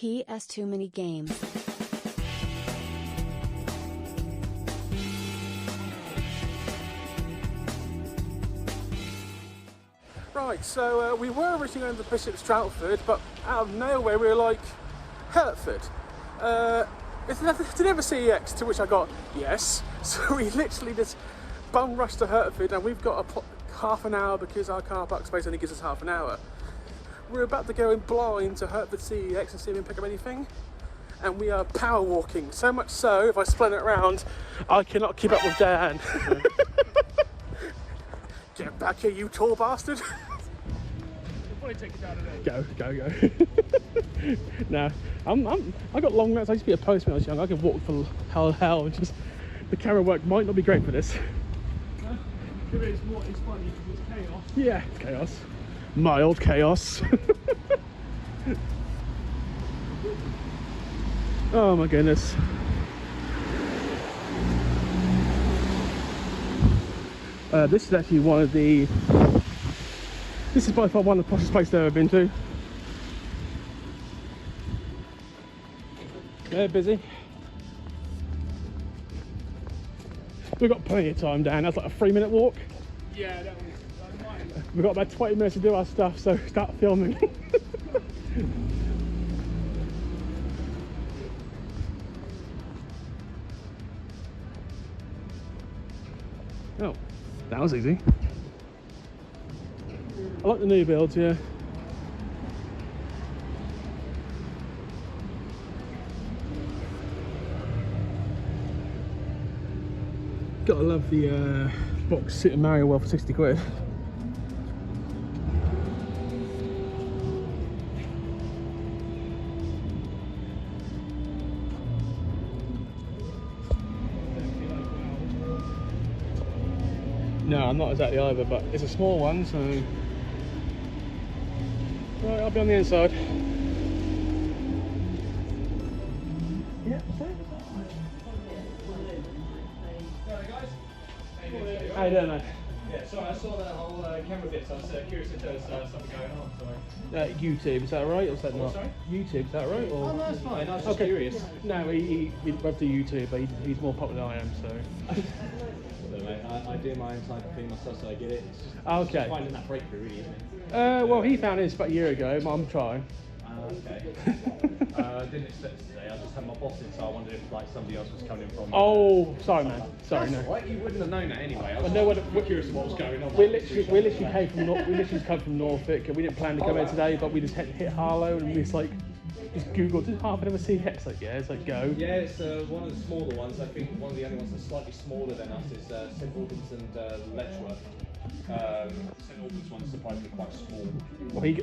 PS2 mini games. Right, so we were originally going to Bishops Stortford, but out of nowhere we were like, Hertford. It's never CEX, to which I got yes. So we literally just bum rushed to Hertford, and we've got half an hour because our car park space only gives us half an hour. We're about to go in blind to Hertford CEX and see if we can pick up anything. And we are power walking, so much so, if I split it around, I cannot keep up with Dan. Get back here, you tall bastard. Probably take it down today. Go. No, I got long legs. I used to be a postman when I was young. I could walk for hell. Just the camera work might not be great for this. It's funny because it's chaos. Yeah, it's chaos. Mild chaos. Oh my goodness. This is actually one of the... This is by far one of the poshest places I've ever been to. They're busy. We've got plenty of time, Dan. That's like a 3-minute walk. Yeah, that was mine. We've got about 20 minutes to do our stuff, so start filming. Oh, that was easy. I like the new builds, yeah. Gotta love the box Super Mario World for 60 quid. No, I'm not exactly either, but it's a small one, so... Right, I'll be on the inside. Yeah, Sorry guys. how you doing, mate? Yeah, sorry, I saw that whole camera bit, so I was curious if there was something going on. Sorry. YouTube, is that right, or is that not? Sorry? YouTube, is that right? Or? Oh no, it's fine. I was just curious. No, he went to YouTube, but he's more popular than I am, so... I do my own type of thing myself, so I get it. It's just, okay. just finding that breakthrough, really, isn't it? Well, he found his about a year ago, but I'm trying. Okay. I didn't expect it today. I just had my boss in, so I wondered if like somebody else was coming from. Oh, sorry, man. Sorry, That's no. all right. You wouldn't have known that anyway. I was know curious what was going on. We literally came from Norfolk, and we didn't plan to come in today, but we just hit Harlow, and we just Googled, did Hertford ever see it? It's like, yeah, it's like, go. Yeah, it's one of the smaller ones. I think one of the only ones that's slightly smaller than us is St Albans and Letchworth. St Albans one's surprisingly quite small. Well,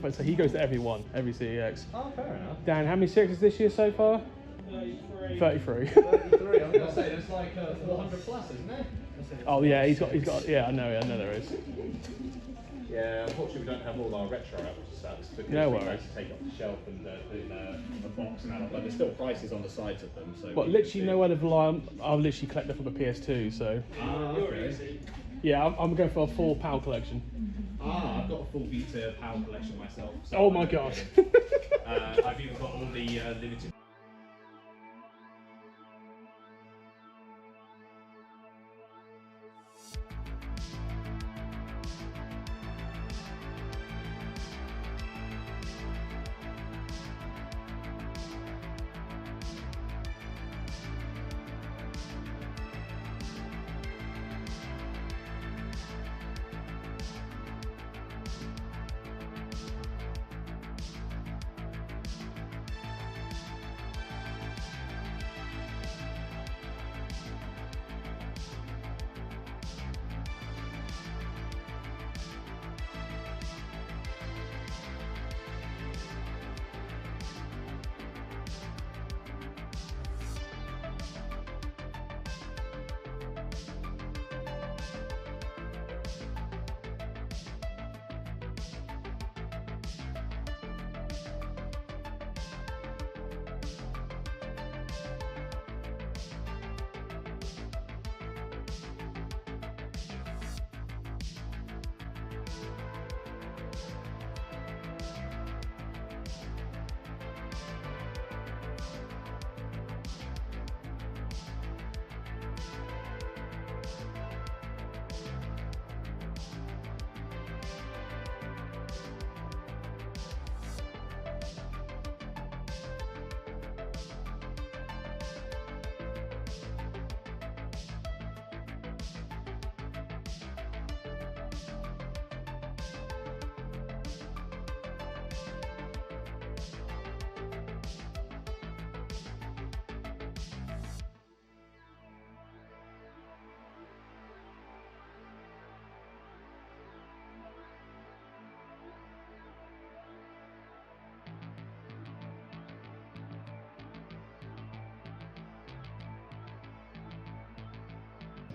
but so he goes to every CEX. Oh, fair enough. Dan, how many CEXs this year so far? 33. 33. 33. I'm gonna say there's like 400 plus, isn't there? Oh yeah, he's got. Yeah, I know there is. Yeah, unfortunately we don't have all our retro out, which sucks. Because no we worries. take off the shelf and put in a box and that, but there's still prices on the sides of them. So. But literally nowhere to rely. I've literally collected from a PS2, so. Okay. Yeah, I'm going for a full PAL collection. I've got a full Vita PAL collection myself. So oh my god. I've even got all the limited.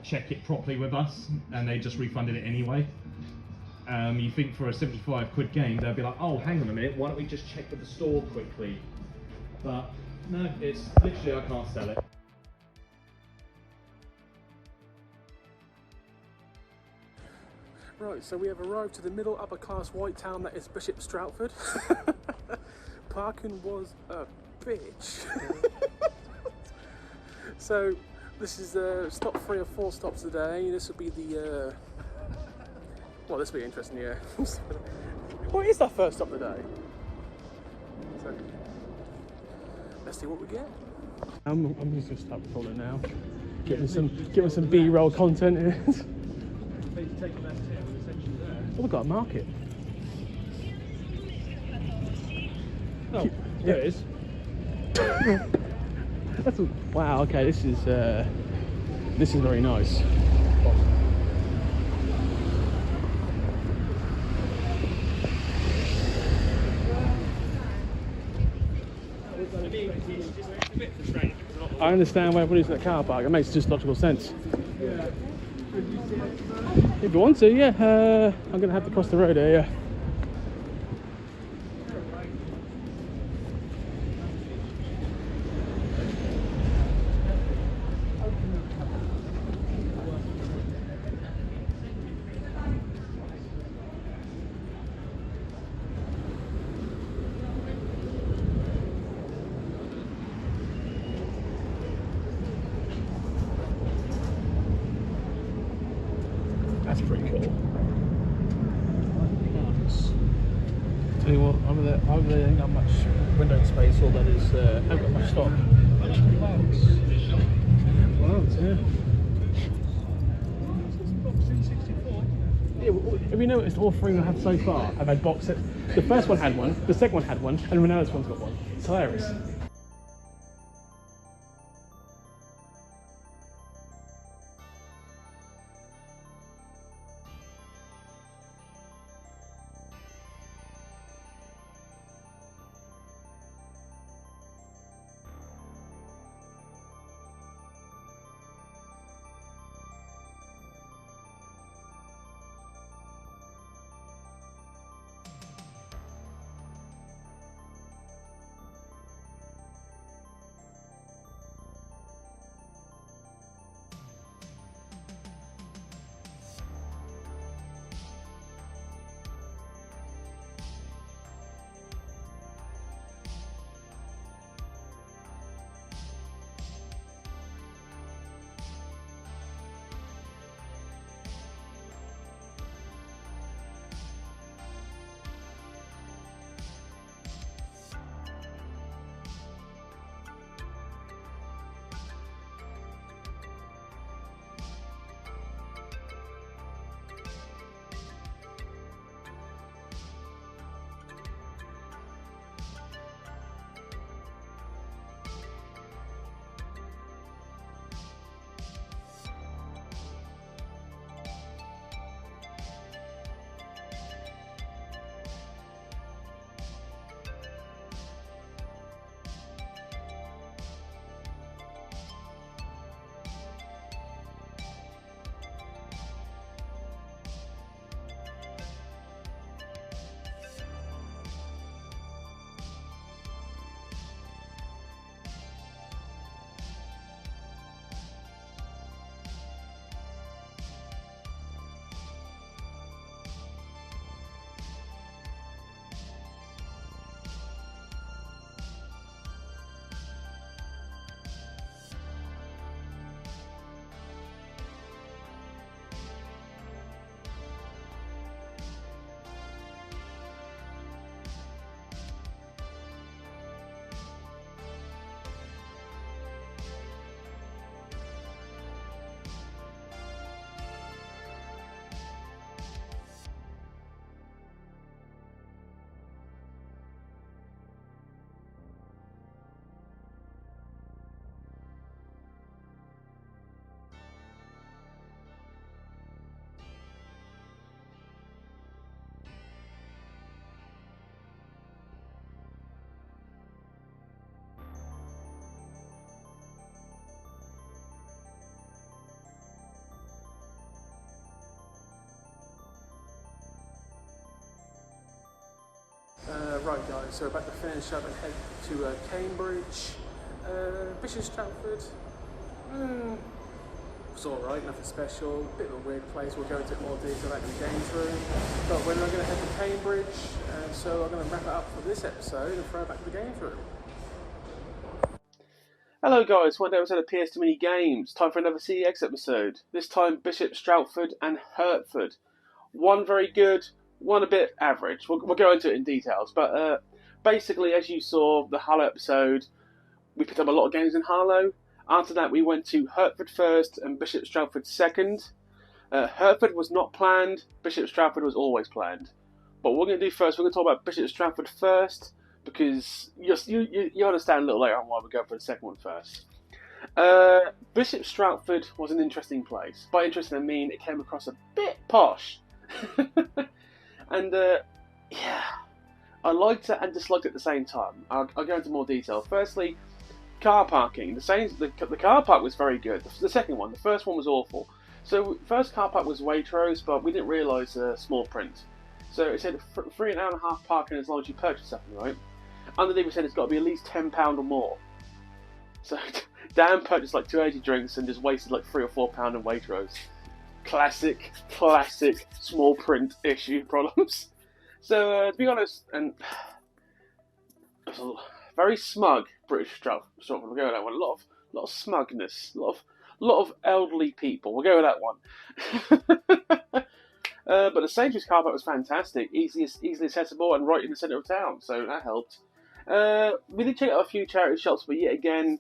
check it properly with us, and they just refunded it anyway. You think for a 75 quid game, they'll be like, oh, hang on a minute, why don't we just check with the store quickly? But no, it's literally, I can't sell it. Right, so we have arrived to the middle upper class white town that is Bishops Stortford. Parking was a bitch. So this is stop 3 or 4 stops a day. This will be the well, this will be interesting, yeah. What is our first stop of the day? So let's see what we get. I'm just gonna start recording now. Getting some B-roll content in. Oh, we've got a market. Oh, there it is. Wow. Okay, this is very nice. I understand why everybody's in the car park. It makes just logical sense. If you want to, yeah. I'm going to have to cross the road here, yeah. That's pretty cool. Nice. Tell you what, over there ain't got much window space, all that is, haven't got much stock. Wow, yeah. Yeah, well, have you noticed all 3 I've had so far have had box sets? The first one had one, the second one had one, and now this one's got one. It's hilarious. Right guys, so we're about to finish up and head to Cambridge. Bishops Stortford. It's alright, nothing special. Bit of a weird place, we'll go into more detail about the games room. But we're now going to head to Cambridge, so I'm going to wrap it up for this episode and throw it back to the games room. Hello guys, one episode of PS2 Mini Games. Time for another CEX episode. This time Bishops Stortford and Hertford. One very good, one a bit average. We'll go into it in details, but basically, as you saw the Harlow episode, we picked up a lot of games in Harlow. After that, we went to Hertford first and Bishops Stortford second. Hertford was not planned. Bishops Stortford was always planned. But what we're going to do first, we're going to talk about Bishops Stortford first, because you understand a little later on why we're going for the second one first. Bishops Stortford was an interesting place. By interesting, I mean it came across a bit posh. And yeah, I liked it and disliked it at the same time. I'll go into more detail. Firstly, car parking. The car park was very good. The second one, the first one was awful. So first car park was Waitrose, but we didn't realise the small print. So it said 3.5 parking as long as you purchase something, right? Underneath it said it's got to be at least £10 or more. So Dan purchased like 2 energy drinks and just wasted like £3 or £4 in Waitrose. Classic small print issue problems. So to be honest, and it was a very smug British Stortford. We'll go with that one. A lot of smugness. A lot of elderly people. We'll go with that one. But the Sainsbury's car park was fantastic, easily accessible, and right in the centre of town, so that helped. We did check out a few charity shops, but yet again,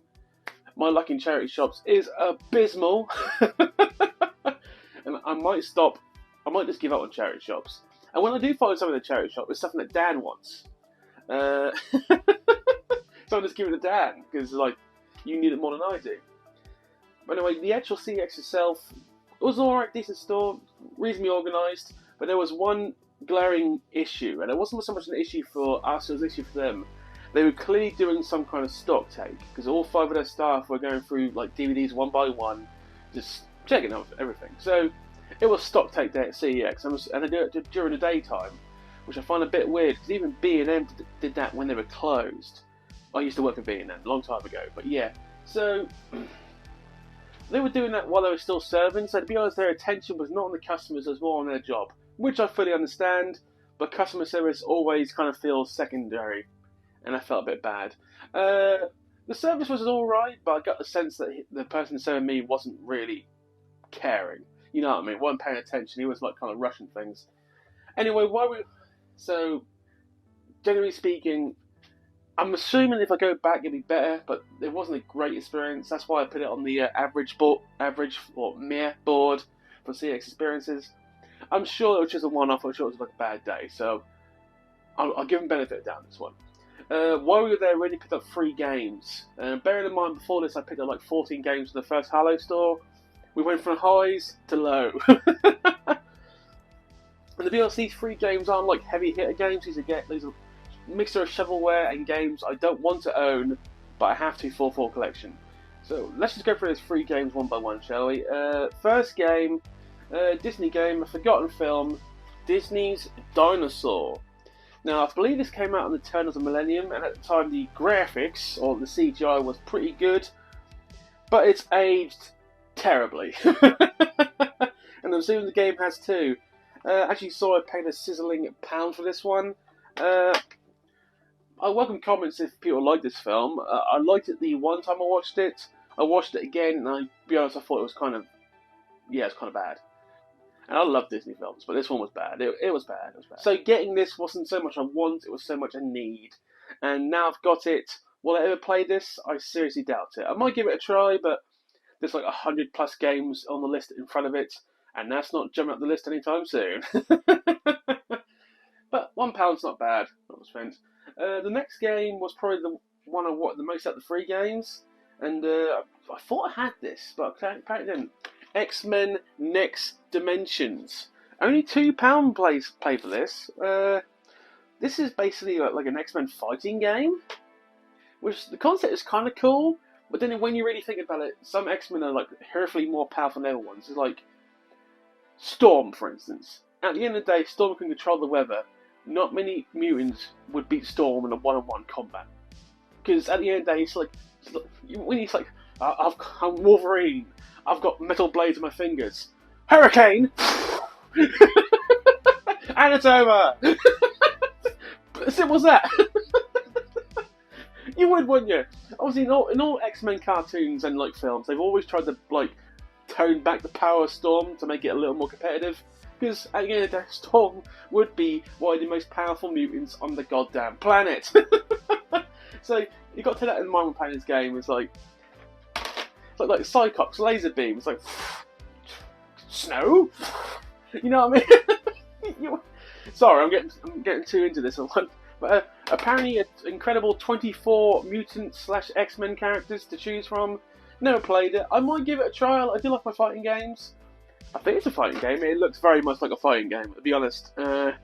my luck in charity shops is abysmal. And I might just give up on charity shops. And when I do find something in a charity shop, it's something that Dan wants. So I'll just give it to Dan, because like, you need it more than I do. But anyway, the actual CX itself, it was alright, decent store, reasonably organised, but there was one glaring issue, and it wasn't so much an issue for us, it was an issue for them. They were clearly doing some kind of stock take, because all 5 of their staff were going through like DVDs one by one, just checking out everything. So it was stock take day at CEX, and they do it during the daytime, which I find a bit weird, because even B&M did that when they were closed. I used to work at B&M a long time ago, but yeah. So they were doing that while they were still serving, so to be honest, their attention was not on the customers, it was more on their job, which I fully understand, but customer service always kind of feels secondary, and I felt a bit bad. The service was alright, but I got the sense that the person serving me wasn't really caring. You know what I mean? Wasn't paying attention, he was like kind of rushing things. Anyway, so generally speaking, I'm assuming if I go back it'll be better, but it wasn't a great experience. That's why I put it on the average or mere board for CX experiences. I'm sure it was just a one-off. I'm sure it was like a bad day, so I'll give them benefit down this one. While we were there, we only picked up 3 games. Bearing in mind, before this, I picked up like 14 games in the first Harlow store. We went from highs to low. And to be honest, these 3 games aren't like heavy hitter games. These are mixture of shovelware and games I don't want to own, but I have to for full collection. So let's just go through those 3 games one by one, shall we? First game, Disney game, a forgotten film, Disney's Dinosaur. Now, I believe this came out on the turn of the millennium, and at the time the graphics, or the CGI, was pretty good, but it's aged terribly. And I'm assuming the game has too. Actually saw I paid a sizzling £1 for this one. I welcome comments if people like this film. I liked it the one time I watched it. I watched it again, and I'll be honest, I thought it was kind of bad. And I love Disney films, but this one was bad. It was bad. So getting this wasn't so much a want, it was so much a need. And now I've got it. Will I ever play this? I seriously doubt it. I might give it a try, but there's like 100 plus games on the list in front of it, and that's not jumping up the list anytime soon. But £1's not bad, not spent. The next game was probably the one I watched the most out of the 3 games, and I thought I had this, but apparently didn't. X-Men Next Dimensions. Only £2 play for this. This is basically like an X-Men fighting game, which the concept is kind of cool, but then when you really think about it, some X-Men are like horribly more powerful than other ones. It's like Storm, for instance. At the end of the day, Storm can control the weather, not many mutants would beat Storm in a one-on-one combat. Because at the end of the day, it's like I'm Wolverine. I've got metal blades in my fingers. Hurricane! And it's over! As simple as that. You would, wouldn't you? Obviously, in all X-Men cartoons and like films, they've always tried to like tone back the power of Storm to make it a little more competitive. Because at the end of the day, Storm would be one of the most powerful mutants on the goddamn planet. So you got to that in mind when playing this game. It's like Cyclops laser beam. It's like snow. You know what I mean? Sorry, I'm getting too into this one. But apparently, an incredible 24 mutant / X-Men characters to choose from. Never played it. I might give it a trial. I do like my fighting games. I think it's a fighting game. It looks very much like a fighting game, to be honest. Yeah.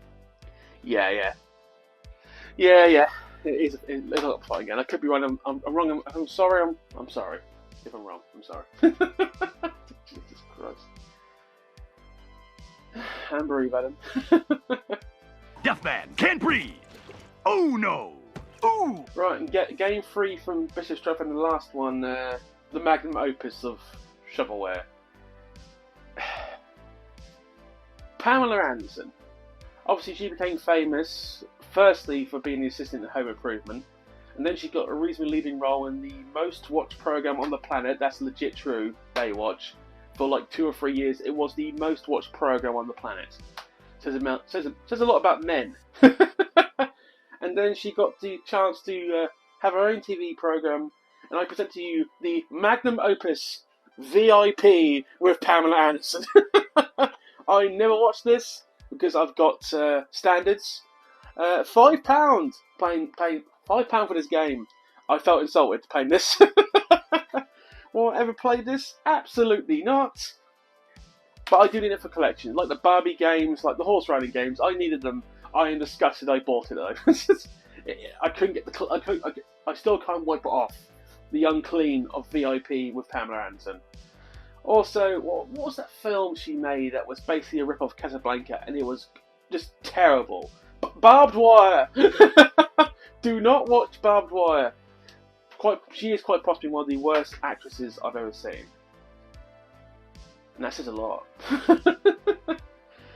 It is a fighting game. I could be wrong. I'm wrong. I'm sorry. I'm sorry. If I'm wrong, I'm sorry. Jesus Christ. And breathe, Adam. Deathman can't breathe. Oh no. Ooh. Right, and game 3 from Bishops Stortford, and the last one, the magnum opus of shovelware. Pamela Anderson. Obviously, she became famous, firstly, for being the assistant in Home Improvement, and then she got a reasonably leading role in the most watched program on the planet. That's legit true, Baywatch. For like 2 or 3 years, it was the most watched program on the planet. Says a lot about men. And then she got the chance to have her own TV program, and I present to you the magnum opus VIP with Pamela Anderson. I never watched this because I've got standards. £5 paying £5 for this game. I felt insulted paying this. Will I ever play this? Absolutely not. But I do need it for collections, like the Barbie games, like the horse riding games. I needed them. I am disgusted. I bought it though. I couldn't get the. I still can't wipe it off. The unclean of VIP with Pamela Anderson. Also, what was that film she made that was basically a rip off Casablanca, and it was just terrible. Barbed Wire. Do not watch Barbed Wire. She is quite possibly one of the worst actresses I've ever seen. And that says a lot.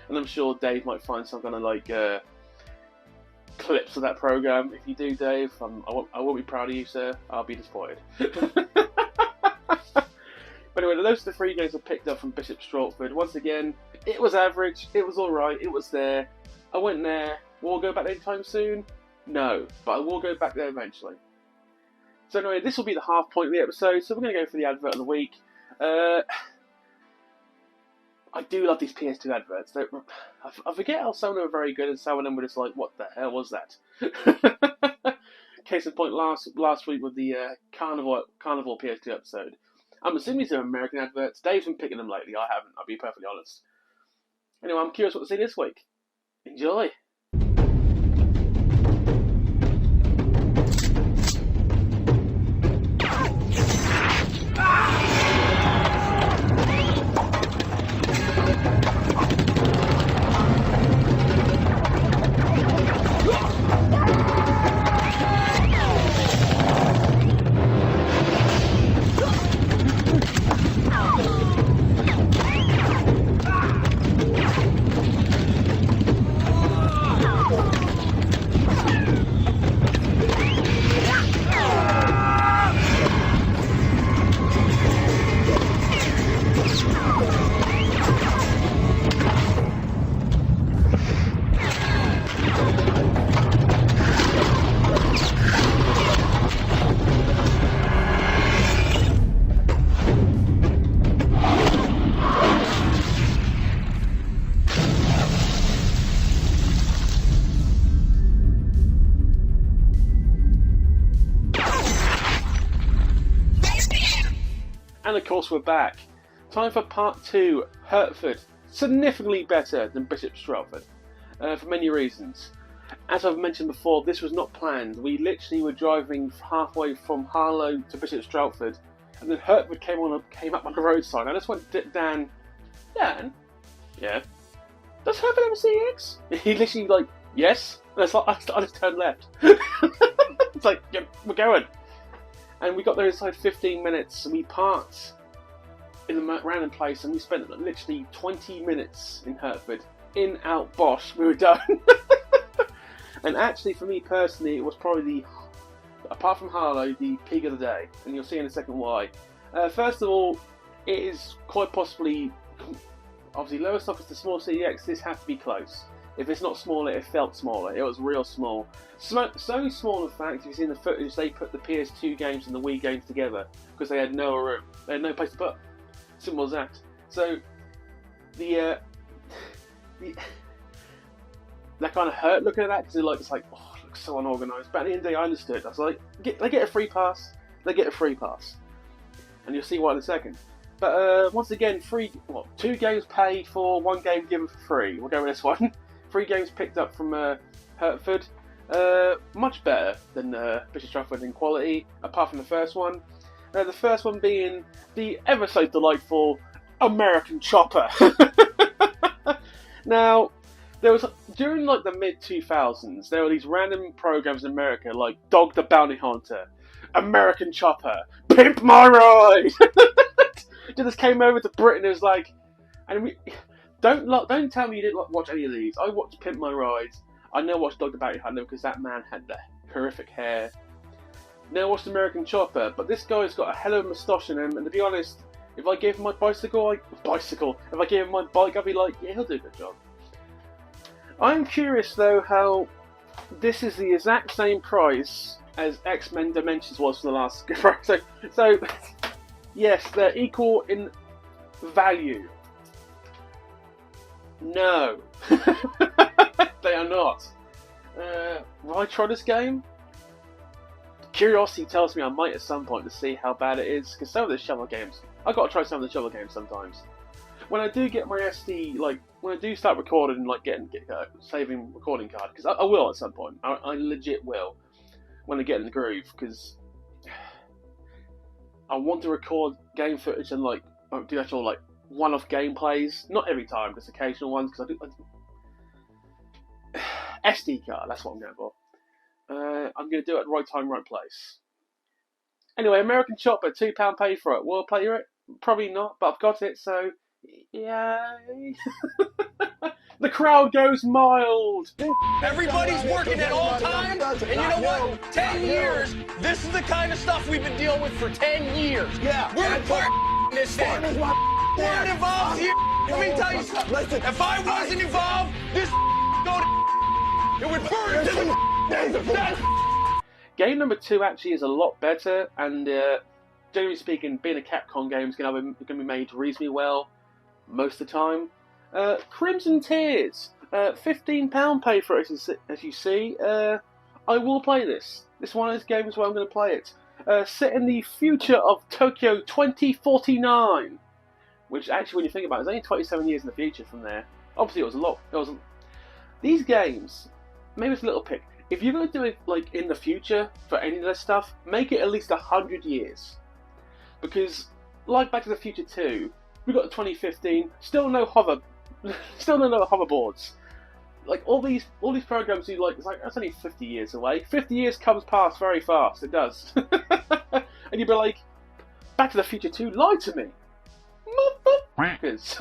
And I'm sure Dave might find some kind of like clips of that program. If you do, Dave, I won't be proud of you, sir. I'll be disappointed. But anyway, those are the 3 games I picked up from Bishops Stortford. Once again, it was average. It was alright. It was there. I went there. Will I go back there anytime soon? No. But I will go back there eventually. So anyway, this will be the half point of the episode. So we're going to go for the advert of the week. I do love these PS2 adverts. I forget how some of them are very good and some of them were just like, what the hell was that? Case in point, last week with the Carnival PS2 episode. I'm assuming these are American adverts. Dave's been picking them lately. I haven't, I'll be perfectly honest. Anyway, I'm curious what to see this week. Enjoy! And of course we're back. Time for part 2, Hertford. Significantly better than Bishops Stortford, for many reasons. As I've mentioned before, this was not planned. We literally were driving halfway from Harlow to Bishops Stortford, and then Hertford came up on the roadside. I just went, Dan, yeah, does Hertford have a CX? He literally like yes. And it's like, I just turned left. It's like, yeah, we're going. And we got there inside 15 minutes, and we parked in a random place, and we spent literally 20 minutes in Hertford. In, out, bosh, we were done. And actually, for me personally, it was probably apart from Harlow, the peak of the day, and you'll see in a second why. First of all, it is quite possibly, obviously lowest office to small CEX, this has to be close. If it's not smaller, it felt smaller. It was real small. So small, in fact, if you've seen the footage, they put the PS2 games and the Wii games together because they had no room. They had no place to put. Simple as that. So, that kind of hurt looking at that because it's like, oh, it looks so unorganised. But at the end of the day, I understood. I was like, they get a free pass. They get a free pass. And you'll see why in a second. But once again, 2 games paid for, 1 game given for free. We'll go with this one. 3 games picked up from Hertford. Much better than Bishops Stortford in quality, apart from the first one. The first one being the ever so delightful American Chopper. Now, there was during like the mid 2000s, there were these random programs in America like Dog the Bounty Hunter, American Chopper, Pimp My Ride. Just came over to Britain. It was like, and we. Don't tell me you didn't watch any of these. I watched Pimp My Ride. I never watched Dog the Bounty Hunter because that man had the horrific hair. Never watched American Chopper, but this guy's got a hell of a moustache in him, and to be honest, if I gave him my bicycle, if I gave him my bike, I'd be like, yeah, he'll do a good job. I'm curious though how this is the exact same price as X-Men Dimensions was for the last. So yes, they're equal in value. No, they are not. Will I try this game? Curiosity tells me I might at some point to see how bad it is, because some of the shovel games, I've got to try some of the shovel games sometimes. When I do get my SD, when I do start recording and saving recording card, because I will at some point, I legit will, when I get in the groove, because I want to record game footage and do actual one-off gameplays, not every time, just occasional ones, because SD card, that's what I'm going for. I'm going to do it at the right time, right place. Anyway, American Chopper, £2 pay for it. Will I play it? Probably not, but I've got it, so yay. The crowd goes mild. Everybody's working at all times, and you know what? 10 years, this is the kind of stuff we've been dealing with for 10 years. Yeah. We're part this thing. We're involved here. Let me tell you something. Listen, if I wasn't involved, this it would burn to the Game number 2 actually is a lot better, and generally speaking, being a Capcom game is going to be made reasonably well most of the time. Crimson Tears, £15 pay for it, as you see. I will play this. This is one of those games where I'm going to play it. Set in the future of Tokyo 2049, which actually, when you think about it, is only 27 years in the future from there. Obviously, it was a lot. It wasn't. These games, maybe it's a little pick. If you're going to do it in the future for any of this stuff, make it at least 100 years. Because, like Back to the Future 2, we got to 2015, still no hoverboards. All these programs it's only 50 years away. 50 years comes past very fast, it does. And you'd be like, Back to the Future 2 lied to me. Motherfuckers.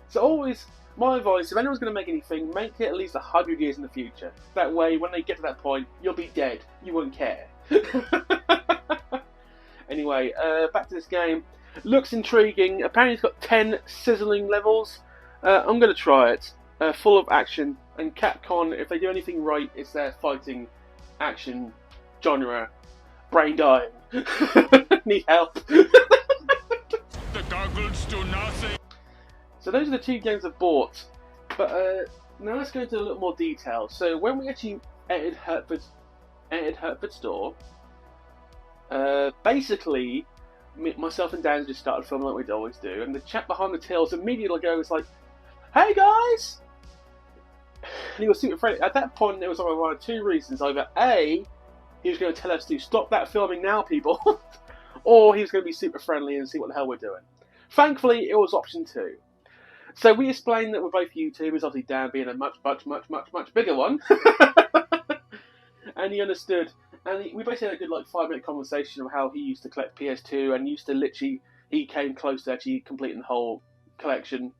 So always, my advice, if anyone's going to make anything, make it at least 100 years in the future. That way, when they get to that point, you'll be dead. You won't care. Anyway, back to this game. Looks intriguing. Apparently it's got 10 sizzling levels. I'm going to try it. Full of action. And Capcom, if they do anything right, it's their fighting action genre. Brain dying. Need help. The goggles do nothing. So those are the 2 games I've bought. But now let's go into a little more detail. So when we actually entered Hertford store, basically, myself and Dan just started filming like we'd always do, and the chap behind the tills immediately goes like, "Hey guys!" And he was super friendly. At that point, there was either one of 2 reasons: either A, he was going to tell us to stop that filming now, people, or he was going to be super friendly and see what the hell we're doing. Thankfully, it was option 2. So we explained that we're both YouTubers, obviously Dan being a much bigger one. And he understood. And we basically had a good 5-minute conversation of how he used to collect PS2 and used to literally, he came close to actually completing the whole collection.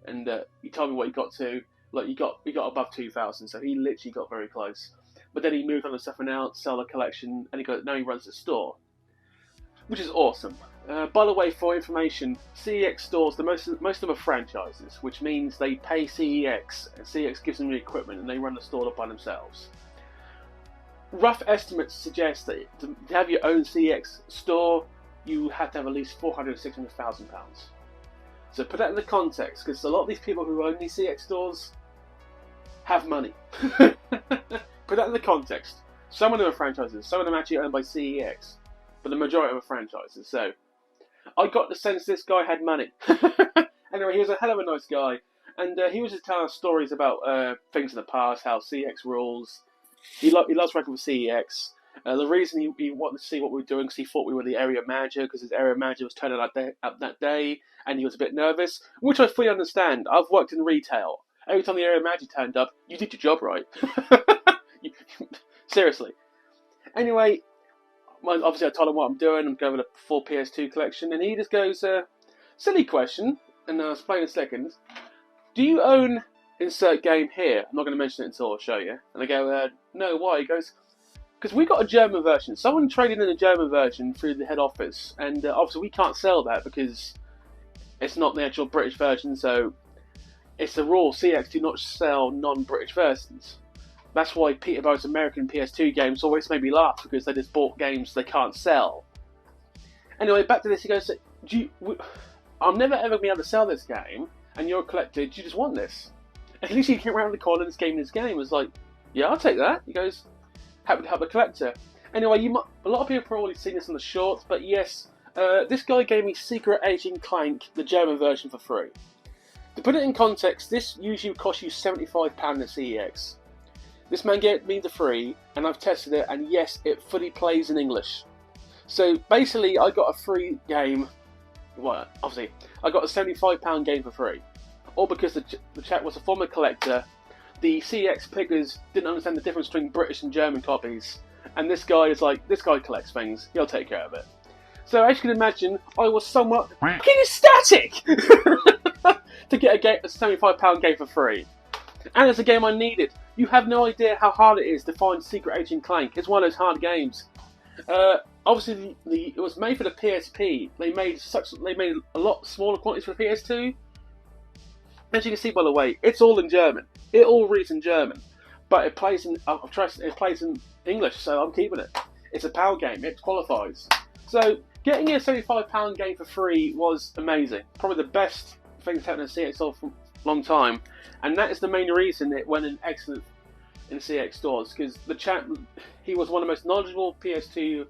And he told me what he got to. He got above 2,000, so he literally got very close. But then he moved on to something else, sell the collection, and now he runs a store, which is awesome. By the way, for information, CEX stores, most of them are franchises, which means they pay CEX, and CEX gives them the equipment, and they run the store by themselves. Rough estimates suggest that to have your own CEX store, you have to have at least £400,000 to £600,000. So put that in the context, because a lot of these people who own these CEX stores have money. Put that in the context. Some of them are franchises, some of them are actually owned by CEX, but the majority of them are franchises. So I got the sense this guy had money. Anyway, he was a hell of a nice guy, and he was just telling us stories about things in the past, how CEX rules. He loves working with CEX. The reason he wanted to see what we were doing because he thought we were the area manager, because his area manager was turning up that day, and he was a bit nervous, which I fully understand. I've worked in retail. Every time the area manager turned up, you did your job right. Seriously. Anyway, obviously I told him what I'm doing. I'm going with a full PS2 collection, and he just goes, silly question, and I'll explain in a second. Do you own insert game here? I'm not going to mention it until I show you. And I go, no, why? He goes, because we got a German version. Someone traded in a German version through the head office, and obviously we can't sell that because it's not the actual British version, so it's the rule. CX do not sell non-British versions. That's why Peterborough's American PS2 games always made me laugh, because they just bought games they can't sell. Anyway, back to this. He goes, I'm never ever going to be able to sell this game, and you're a collector. Do you just want this? And he literally came around the corner and gave me this game. I was like, yeah, I'll take that. He goes, happy to help the collector. Anyway, a lot of people have probably seen this in the shorts, but yes, this guy gave me Secret Agent Clank, the German version, for free. To put it in context, this usually would cost you £75 at CEX. This man gave me the free, and I've tested it, and yes, it fully plays in English. So basically, I got a free game. Well, obviously, I got a £75 game for free. All because the chap was a former collector. The CEX pickers didn't understand the difference between British and German copies, and this guy is like, this guy collects things, he'll take care of it. So as you can imagine, I was somewhat fucking ecstatic to get a £75 game for free. And it's a game I needed. You have no idea how hard it is to find Secret Agent Clank. It's one of those hard games. Obviously, it was made for the PSP. They made a lot smaller quantities for the PS2. As you can see, by the way, it's all in German. It all reads in German, but it plays in English, so I'm keeping it. It's a PAL game. It qualifies. So getting a £75 game for free was amazing. Probably the best thing that's happened in CX for a long time, and that is the main reason it went in excellent in CX stores, because the chap, he was one of the most knowledgeable PS2.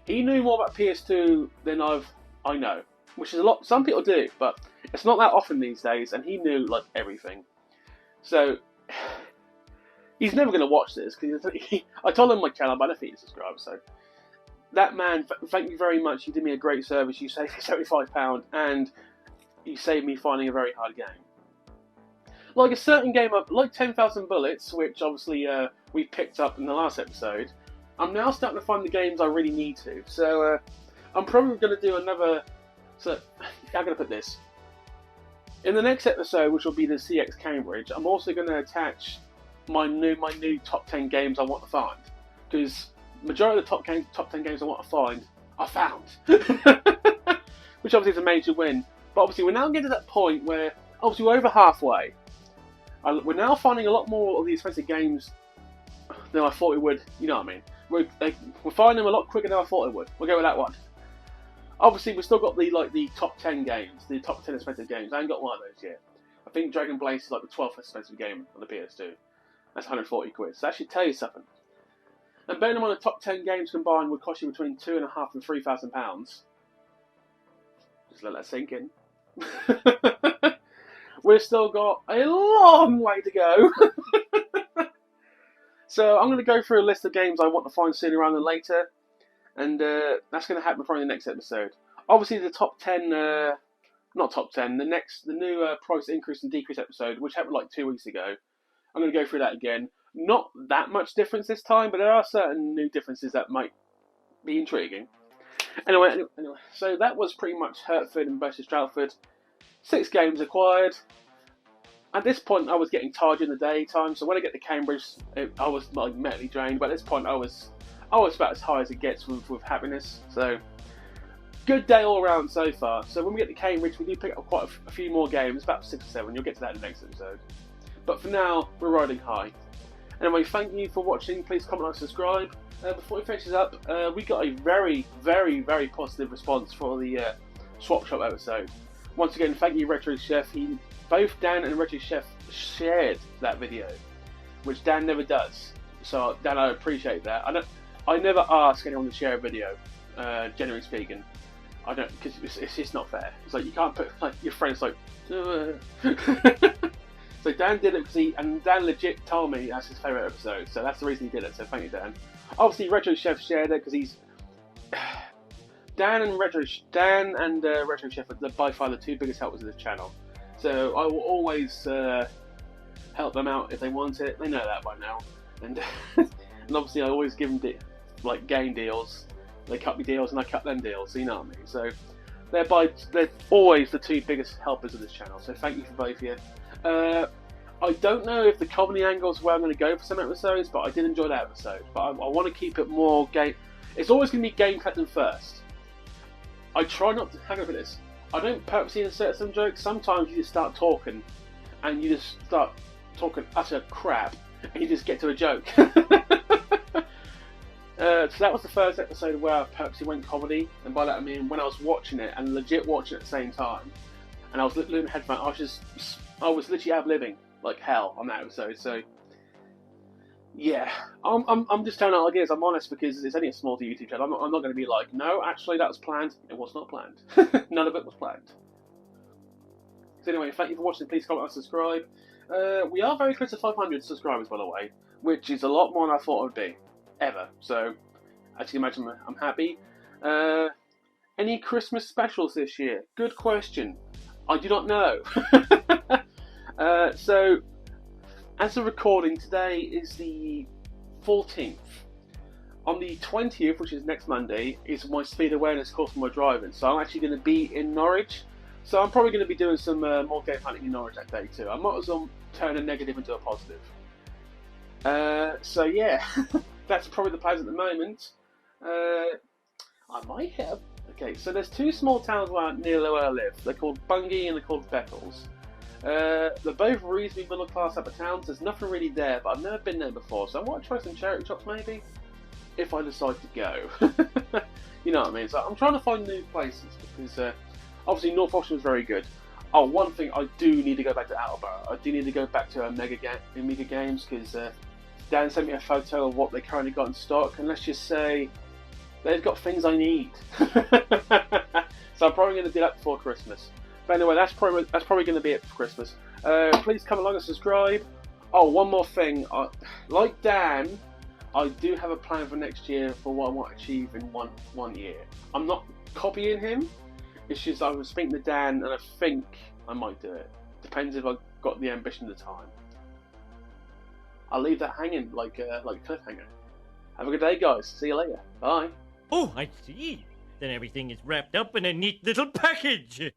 He knew more about PS2 than I know, which is a lot. Some people do, but it's not that often these days, and he knew everything. So he's never going to watch this, because I told him my channel, but I don't think he subscribed. So that man, thank you very much. You did me a great service. You saved me £75, and you saved me finding a very hard game. Like a certain game, like 10,000 Bullets, which obviously we picked up in the last episode. I'm now starting to find the games I really need to. So I'm probably going to do another. So I'm going to put this in the next episode, which will be the CX Cambridge. I'm also going to attach my new top 10 games I want to find, because majority of the top 10 games I want to find I found, which obviously is a major win. But obviously we're now getting to that point where obviously we're over halfway. We're now finding a lot more of the expensive games than I thought we would. You know what I mean? We're finding them a lot quicker than I thought it would. We'll go with that one. Obviously, we've still got the top 10 games, the top 10 expensive games. I ain't got one of those yet. I think Dragon Blaze is like the 12th expensive game on the PS2. That's 140 quid. So that should tell you something. And bearing in mind the top 10 games combined would cost you between £2,500 and £3,000. Just let that sink in. We've still got a long way to go. So I'm going to go through a list of games I want to find sooner rather than later. And that's going to happen probably in the next episode. Obviously, the top 10 not top 10, the new price increase and decrease episode, which happened like 2 weeks ago. I'm going to go through that again. Not that much difference this time, but there are certain new differences that might be intriguing. Anyway, so that was pretty much Hertford and versus Stratford. 6 games acquired. At this point, I was getting tired in the daytime, so when I get to Cambridge, I was like mentally drained. But at this point, I was about as high as it gets with happiness. So, good day all around so far. So when we get to Cambridge, we do pick up quite a few more games, about 6 or 7. You'll get to that in the next episode. But for now, we're riding high. Anyway, thank you for watching. Please comment, like, subscribe. Before we finish this up, we got a very, very, very positive response for the Swap Shop episode. Once again, thank you, Retro Chef. Both Dan and Retro Chef shared that video, which Dan never does. So Dan, I appreciate that. I never ask anyone to share a video. Generally speaking, I don't, because it's just not fair. It's like you can't put like your friends like. So Dan did it and Dan legit told me that's his favourite episode, so that's the reason he did it, so thank you, Dan. Obviously Retro Chef shared it because he's... Dan and Retro Chef are by far the 2 biggest helpers of this channel. So I will always help them out if they want it. They know that by now. And, and obviously I always give them like game deals. They cut me deals and I cut them deals, so you know what I mean. So they're always the 2 biggest helpers of this channel, so thank you for both of you. I don't know if the comedy angle is where I'm going to go for some episodes, but I did enjoy that episode. But I want to keep it more game. It's always going to be game collecting first. I try not to hang over this. I don't purposely insert some jokes. Sometimes you just start talking, and you just start talking utter crap, and you just get to a joke. So that was the first episode where I purposely went comedy, and by that I mean when I was watching it and legit watching it at the same time, and I was literally in headphones. I was literally ad-libbing like hell on that episode. So yeah, I'm just telling out ideas. I'm honest because it's only a small YouTube channel. I'm not going to be like, no, actually that was planned. It was not planned. None of it was planned. So anyway, thank you for watching. Please comment and subscribe. We are very close to 500 subscribers, by the way, which is a lot more than I thought it would be, ever. So as you can imagine, I'm happy. Any Christmas specials this year? Good question. I do not know. So, as of recording, today is the 14th. On the 20th, which is next Monday, is my speed awareness course for my driving. So I'm actually going to be in Norwich. So I'm probably going to be doing some more game hunting in Norwich that day too. I might as well turn a negative into a positive. So yeah, that's probably the plans at the moment. I might hit up. Okay, so there's 2 small towns near where I live. They're called Bungay and they're called Beccles. They're both reasonably middle class type of towns. There's nothing really there, but I've never been there before, so I want to try some charity shops maybe, if I decide to go. You know what I mean? So I'm trying to find new places because obviously North Oxford was very good. Oh, one thing, I do need to go back to Advert. I do need to go back to Mega Games because Dan sent me a photo of what they currently got in stock, and let's just say they've got things I need. So I'm probably going to do that before Christmas. But anyway, that's probably going to be it for Christmas. Please come along and subscribe. Oh, one more thing. Like Dan, I do have a plan for next year for what I want to achieve in one year. I'm not copying him. It's just I was speaking to Dan, and I think I might do it. Depends if I've got the ambition at the time. I'll leave that hanging like a cliffhanger. Have a good day, guys. See you later. Bye. Oh, I see. Then everything is wrapped up in a neat little package.